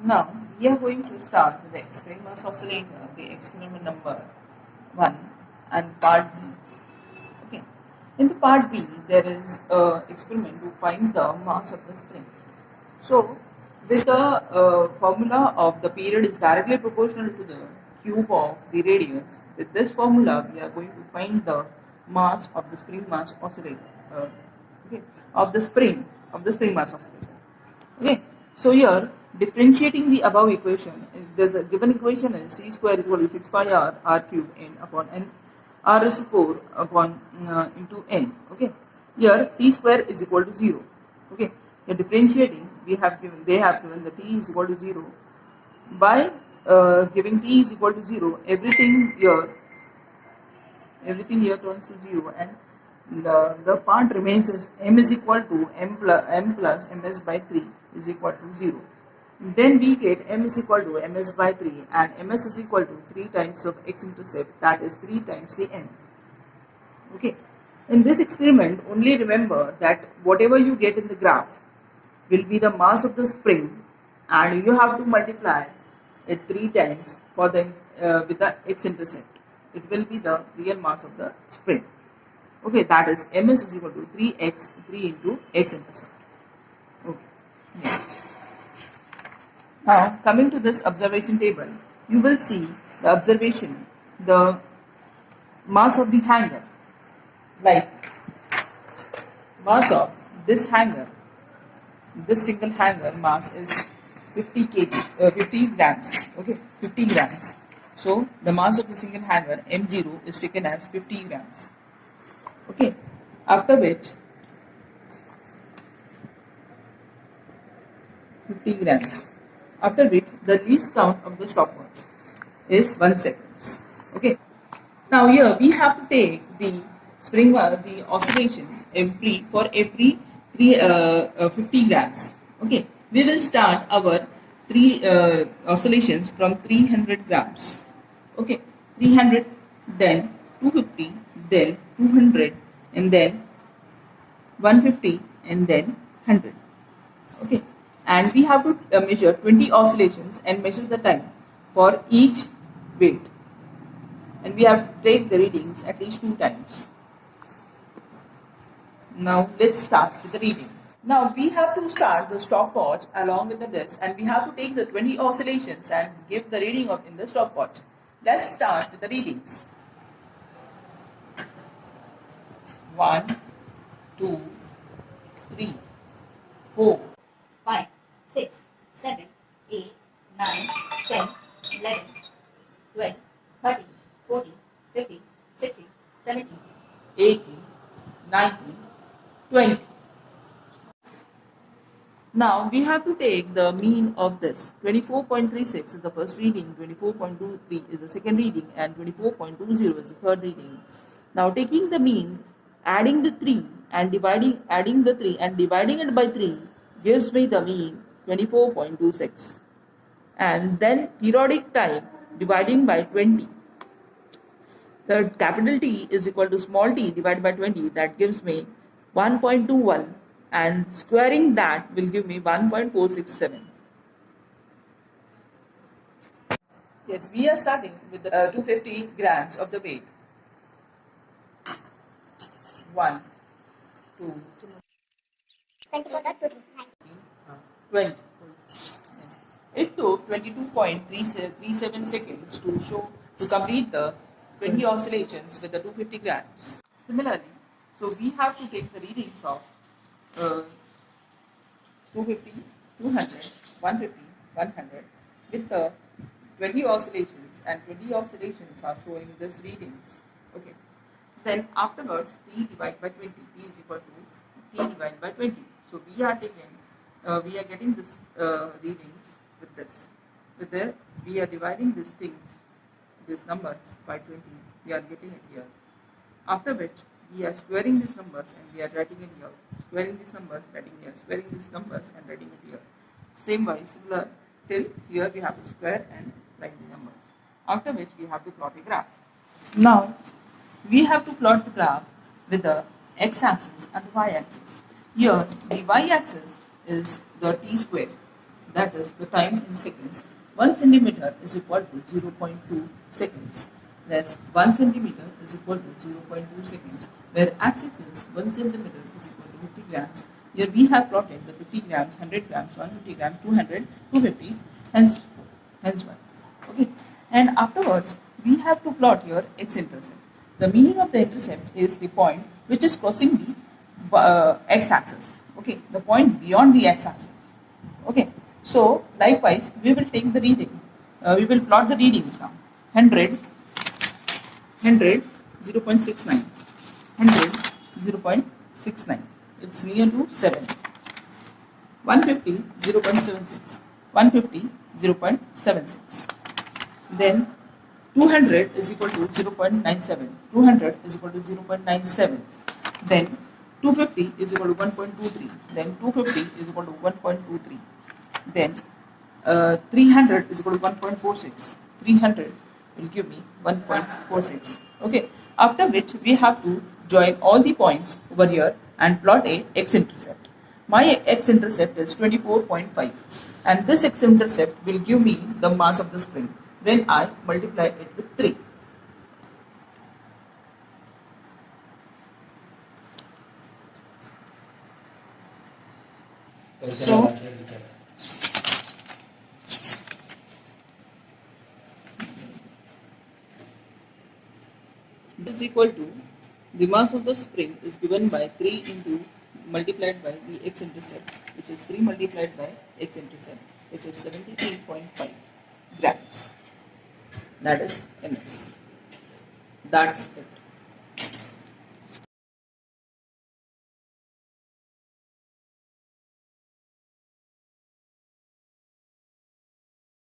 Now we are going to start with the spring mass oscillator, the experiment number 1 and part B. Okay. In the part B, there is an experiment to find the mass of the spring. So, with the formula of the period is directly proportional to the cube of the radius, with this formula we are going to find the mass of the spring mass oscillator. Okay, of the spring mass oscillator. Okay, so here differentiating the above equation, there's a given equation is t square is equal to 6 pi r cube n upon n r is to 4 upon into n. Okay, here t square is equal to 0. Okay, here differentiating they have given the t is equal to 0 by giving t is equal to 0, everything here turns to 0 and the part remains as m is equal to m plus ms by 3 is equal to 0. Then we get m is equal to ms by 3 and ms is equal to 3 times of x-intercept, that is 3 times the n. Okay. In this experiment, only remember that whatever you get in the graph will be the mass of the spring and you have to multiply it 3 times for the with the x-intercept. It will be the real mass of the spring. Okay, that is ms is equal to 3 into x-intercept. Okay, next. Now, coming to this observation table, you will see the observation, the mass of the hanger, like mass of this hanger, this single hanger mass is 50 kg, 50 grams, okay, 50 grams. So, the mass of the single hanger M0 is taken as 50 grams. Okay, after which 50 grams. After which the least count of the stopwatch is 1 second. Okay. Now here we have to take the spring the oscillations for every 50 grams. Okay. We will start our oscillations from 300 grams. Okay. 300, then 250, then 200, and then 150, and then 100. Okay. And we have to measure 20 oscillations and measure the time for each weight. And we have to take the readings at least 2 times. Now let's start with the reading. Now we have to start the stopwatch along with the disc and we have to take the 20 oscillations and give the reading in the stopwatch. Let's start with the readings. 1, 2, 3, 4, 5, 6, 7, 8, 9, 10, 11, 12, 13, 14, 15, 16, 17, 18, 19, 20. Now we have to take the mean of this. 24.36 is the first reading, 24.23 is the second reading, and 24.20 is the third reading. Now taking the mean, adding the 3 and dividing it by 3 gives me the mean 24.26. And then periodic time dividing by 20. The capital T is equal to small t divided by 20, that gives me 1.21 and squaring that will give me 1.467. Yes, we are starting with the 250 grams of the weight. 1, 2, 20. It took 22.37 seconds to complete the 20 oscillations with the 250 grams. Similarly, so we have to take the readings of 250, 200, 150, 100 with the 20 oscillations, and 20 oscillations are showing these readings. Okay. Then afterwards, t divided by 20, t is equal to t divided by 20. So we are getting this readings with this. We are dividing these numbers by 20. We are getting it here. After which we are squaring these numbers and we are writing it here. Squaring these numbers, writing here. Squaring these numbers and writing it here. Similar till here we have to square and write the numbers. After which we have to plot a graph. Now we have to plot the graph with the x-axis and the y-axis. Here the y-axis is the t square that is the time in seconds. 1 centimeter is equal to 0.2 seconds. Thus, 1 centimeter is equal to 0.2 seconds, where axis is 1 centimeter is equal to 50 grams. Here we have plotted the 50 grams, 100 grams, 150 grams, 200, 250, hence-wise. Okay, and afterwards we have to plot your x-intercept. The meaning of the intercept is the point which is crossing the x-axis. Okay, the point beyond the x-axis. Okay, so likewise we will take the reading. We will plot the readings now. 100, 0.69, 100, 0.69. It's near to 7. 150, 0.76, 150, 0.76. Then 200 is equal to 0.97, 200 is equal to 0.97. Then 250 is equal to 1.23, then 250 is equal to 1.23. Then 300 is equal to 1.46, 300 will give me 1.46. Okay, after which we have to join all the points over here and plot a x-intercept. My x-intercept is 24.5 and this x-intercept will give me the mass of the spring when I multiply it with 3. So, this is equal to the mass of the spring is given by 3 into multiplied by the x-intercept, which is 3 multiplied by x-intercept, which is 73.5 grams. That is ms. That's it.